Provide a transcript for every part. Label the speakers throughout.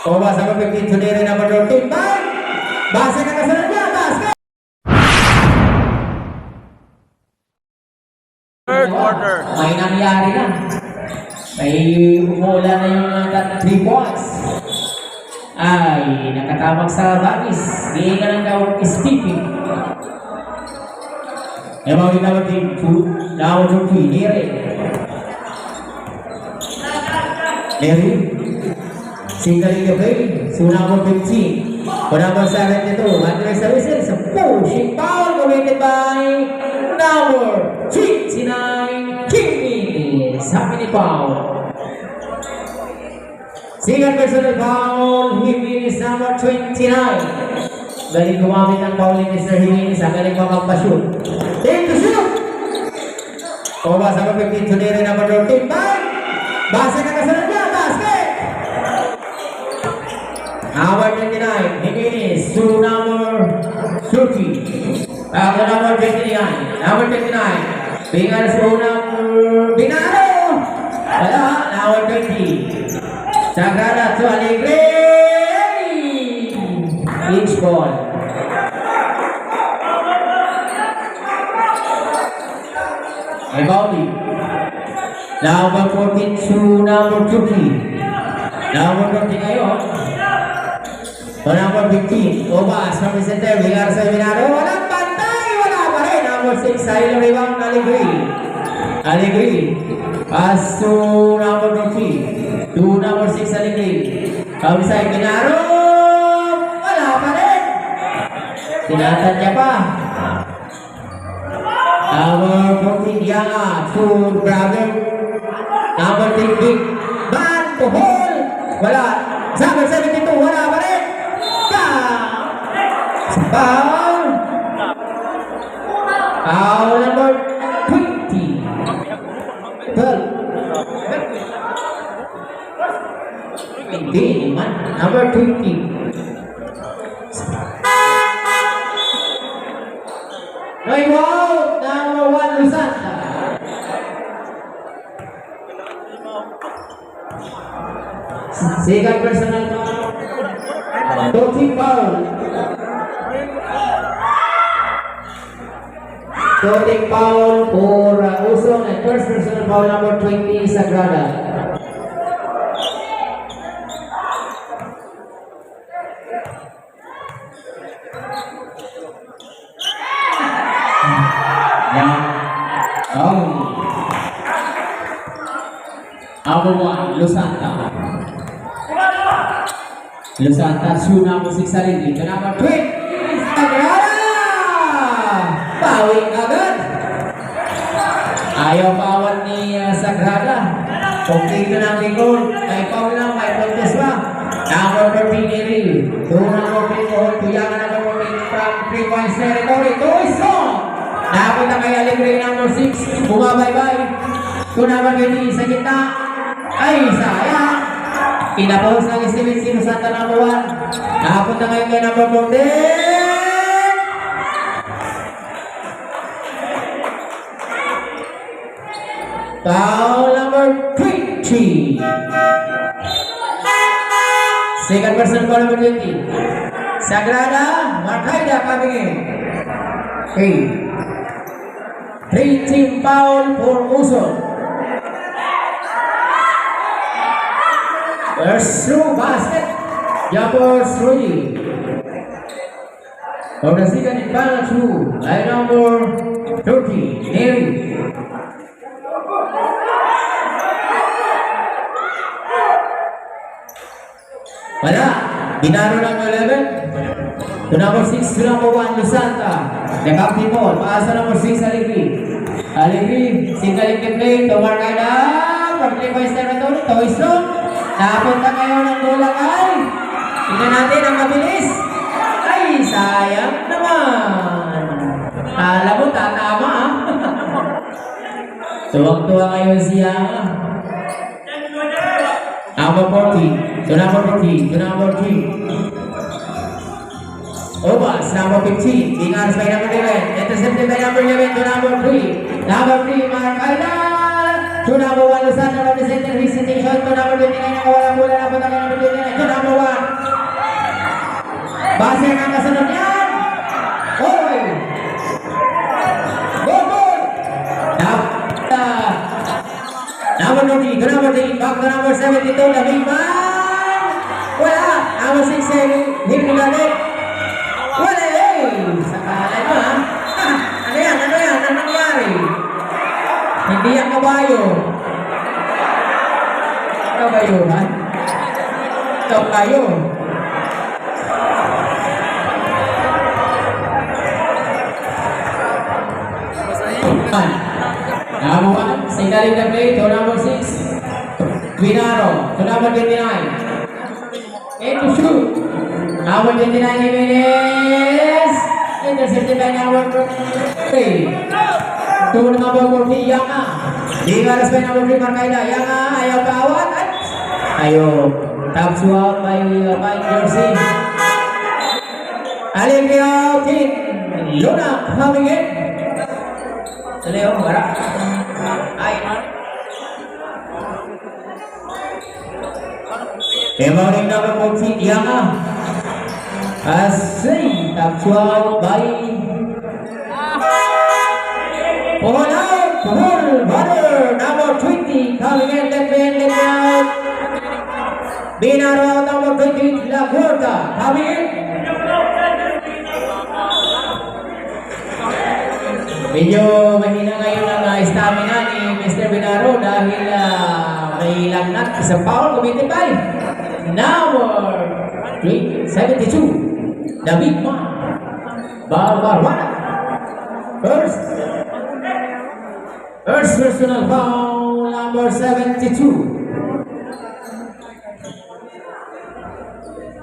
Speaker 1: Oba sama pagkin sendiri number 13 baik. Bahasa na kasunod niya, basket.
Speaker 2: Third quarter.
Speaker 1: May nangyari na. May umula na yung 3 points. Ay, nakatamag sa bagis. Hindi ka lang daw Stevie. Emang kita berarti daun rugi Neri. Neri single in the play, number 15. Number 7 itu, Andre Services, pushing foul committed by number 29, Kimi. Sabi ni foul. Single personal foul, Jimenez number 29. Galing gumamit ng foul ni Mr. Jimenez, ang galing makapashoot. Take to shoot! Oba sama pagkin sendiri number 13, baik. Bahasa na kasunod niya, basket! Number 29, Jimenez to number 30. Back to number 29. Number 29. Bingas to number Binaro. Wala, number 20. Sagrada to Alegre. Each ball. Ebali. Number 14 to number 20. Number 20 ngayon. So number 15, Obas from the center, Bingar sa Binaro, walang pantay, wala pa rin. Number 6, Silo Rebound, Alegre. Pass to number 20, to number 6, Alegre. Outside Binaro, wala pa rin. Tinatadya pa. Number 14, Yanga, to Brother. Number 3, Big Man, to Hall, wala. Number 72, wala pa rin. Foul. Foul number 20. 12. Hindi naman. Number 20. No out. Number 1 Lusanta. Second personal foul. 13 foul. Shooting foul for Usong and first personal foul number 20 Sagrada. Number 1 Lusanta. Lusanta shoe number 6 Sarili. Number 20 Sagrada. Bawing agad. Ayaw bawat ni Sagrada. Complete na ng lingkod. May foul lang, may contest pa. Number 13 Neri. To number 3 Tuyangan number 14 from 3 points territory. To strong. Napunta kay Alegre number 6. Bumabay-bay. To number 20 sa gitna. Ay, sayang. Pinapause ng Steven Sino Santa number 1. Napunta ngayon kay number 14. Foul number 20. Second person foul number 20. Sagrada Marcaida coming in. Okay. 3 team foul for Usong. First through basket. Jumper 3. For the second and final through, line number 30. Neri. Wala, Binaro number 11. To number 6, to number 1, Lusanta. The captain ball, paasa number 6, Alegre. Alegre, single in the play, to Marcaida. From 3 points territory, to Strong. Napunta ngayon ng Golakay. Tingnan natin ang mabilis. Ay, sayang naman. Alam mo, tatama. Tuwag-tuwa ngayon siya. Number 40, to number 40, to number 3. Obas, number 15, Bingas by number 11, intercepted by number 11 to number 3. Number 3, Marcaida. To number 1, Lusanta representing his situation. To number 29, nakawala mula na punta kay number 29. To number 1, Base ng kasunod yan. Oy! Goal! Number 30, to number 3, back to number 72, labing man! Wala! Number 6, hindi galit. Wala eh! Sakalan mo ha? Ano yan? Ano yan? Ano nangyari? Hindi yan kabayo. Kabayo ha? Kabayo. Number 1, signaling the play to number 6, Vinaro, to number 29. And to shoot. Number 29, Jimenez. Intercepted by number 3. To number 40, Yanga. Digaras by number 3, Markaida. Yanga, ayaw kaawat. Ayaw. Taps out by Jersey. Aligre team. Luna coming in. Leo, barak. Ay. Rebounding number 14, Yanga. Asay, taps out by Puhol, Butter, number 20, coming in, left hand, left out. Binaro out, number 20, La Puerta, coming in. Medyo mahina ngayon ang stamina ni Mr. Binaro dahil may lagnat sa foul committed by number 372, the big man, Barbarwana. First personal foul, number 72.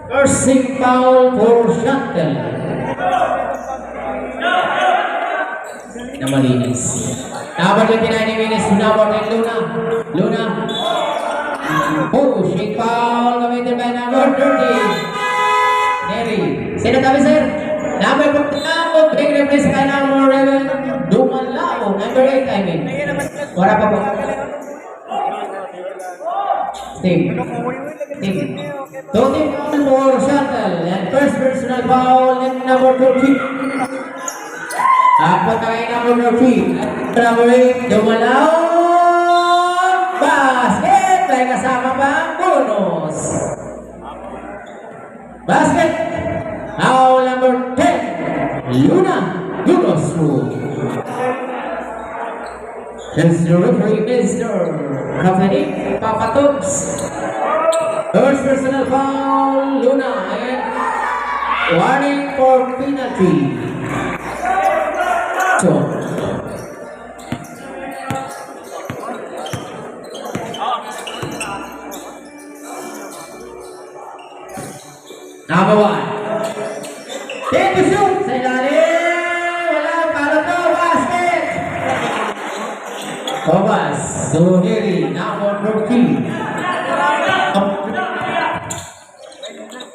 Speaker 1: First foul for Chantel. Na malinis. Number 29 minutes, number 10, Luna. Oh, shake foul committed by number 30. Neri. Sino tabi, sir? Number 49, big replace kay number 11. Dumalao. Number 8, I mean. Wala pa po. Steve. Toting foul for Chantal. And first personal foul in number 30. At patay number 3. At number 8, Dumalao. Basket! May kasama pa ang bonus. Basket! Foul number 10, Luna Gurosru. That's the referee, Mr. Kapatid Papatubs. First personal foul, Luna. And warning for penalty. So, number 1. Take the shoot! Sa ilalim! Wala! Para to! Basket! Thomas Zuhiri, number 14.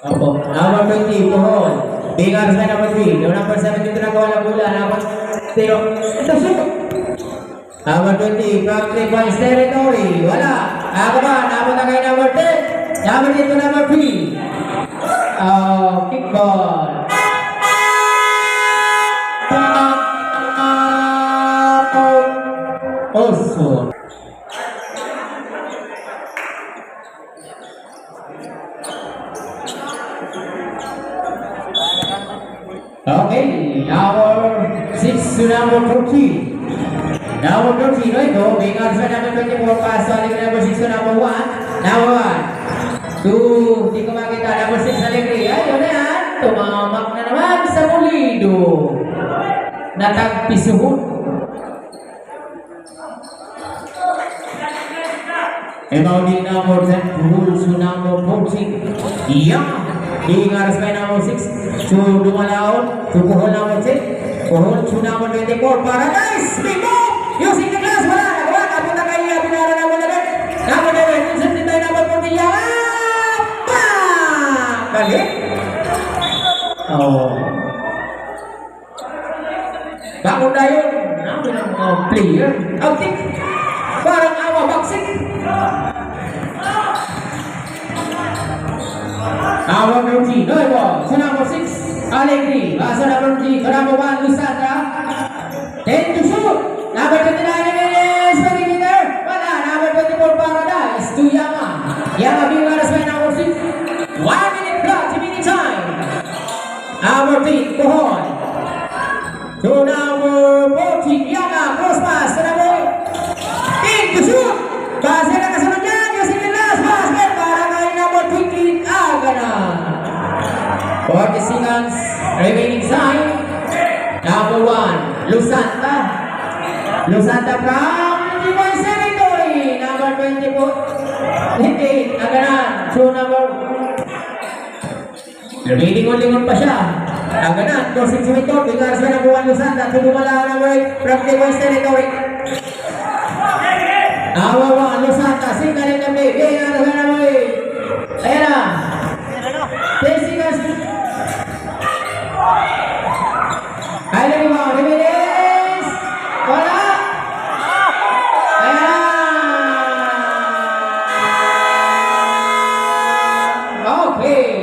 Speaker 1: Opo. Number 20, Puhol. Bingar sa number 3. Yung number 7 dito nagawa ng bola. Number 0. Ito shoot! Number 20, from 3 points territory. Wala! Ako ba? Napot na kayo number 10. Number dito number 3. Kickball. Also. Okay, number 6 to number 14. Number 13, no ito. Bingar sa number 24, pass to number 6 to number 1. Number 1. 2, hindi ko makita. Number 6 Alegre. Ayun na yan. Tumamak na naman sa Pulido. Natagpisuhon. Rebounding number 10, Puhol to number 14. Yeah. Bingar sa number 6 to Dumalaon. To Puhol number 10. Puhol to number 24. Paradise! Big move! Using the glass. Wala. Nagawa. Kapunta kayo. Binara number 11. Number 11. Using the number 14. Yeah. Balik. Oh. Bangun na yun. Namin ang mga player. Outing. Parang awa boxing. Number 30, no ball. To number 6, Allegri. Pass to number 3, to number 1, Lusandra. 10 to shoot. Number 29, Jimenez. Pwede there. Wala. Number 24, Paradise. To Yama. Yama being runners by number 6. 1 minute clock, 2 minute time. Number 3, Pohon. To number 14, Yama. Cross pass to number 8 to shoot. Pass na kasunod yan. Using the last basket para kay number 20, Agana. 40 seconds remaining time. Number 1, Lusanta. Lusanta from Tibay Cemetery. Number 24, hindi, Aganan. So number, lingon-lingon pa siya. Aganan, crossing Cemetery. Bigars na number 1, Lusanta. Tumumala number 8 from Tibay Cemetery. Number 1, Lusanta. Signal in the play. Bigars na number 8. Ayan na. 10 seconds. Ay, lima, Jimenez! Wala! Ayan! Okay!